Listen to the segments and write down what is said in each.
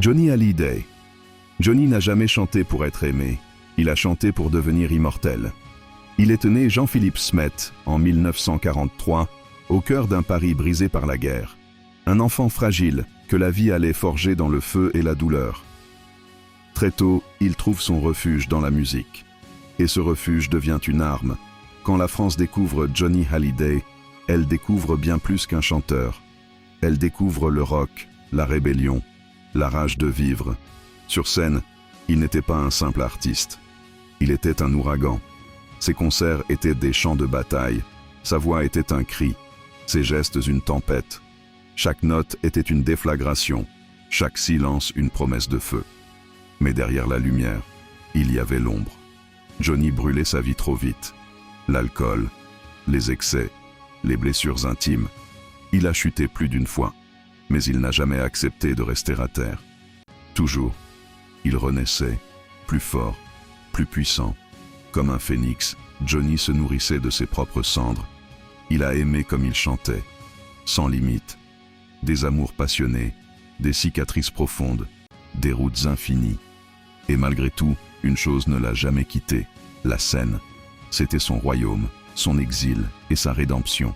Johnny Hallyday. Johnny n'a jamais chanté pour être aimé, il a chanté pour devenir immortel. Il est né Jean-Philippe Smet en 1943, au cœur d'un Paris brisé par la guerre. Un enfant fragile que la vie allait forger dans le feu et la douleur. Très tôt, il trouve son refuge dans la musique. Et ce refuge devient une arme. Quand la France découvre Johnny Hallyday, elle découvre bien plus qu'un chanteur. Elle découvre le rock, la rébellion, la rage de vivre. Sur scène, il n'était pas un simple artiste. Il était un ouragan. Ses concerts étaient des champs de bataille. Sa voix était un cri. Ses gestes une tempête. Chaque note était une déflagration. Chaque silence une promesse de feu. Mais derrière la lumière, il y avait l'ombre. Johnny brûlait sa vie trop vite. L'alcool, les excès, les blessures intimes. Il a chuté plus d'une fois, mais il n'a jamais accepté de rester à terre. Toujours, il renaissait, plus fort, plus puissant. Comme un phénix, Johnny se nourrissait de ses propres cendres. Il a aimé comme il chantait, sans limite. Des amours passionnés, des cicatrices profondes, des routes infinies. Et malgré tout, une chose ne l'a jamais quitté, la scène. C'était son royaume, son exil et sa rédemption.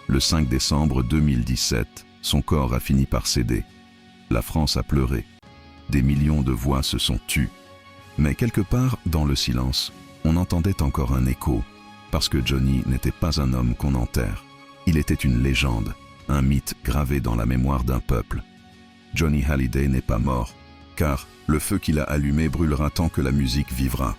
Le 5 décembre 2017, son corps a fini par céder. La France a pleuré. Des millions de voix se sont tues. Mais quelque part, dans le silence, on entendait encore un écho, parce que Johnny n'était pas un homme qu'on enterre. Il était une légende, un mythe gravé dans la mémoire d'un peuple. Johnny Hallyday n'est pas mort, car le feu qu'il a allumé brûlera tant que la musique vivra.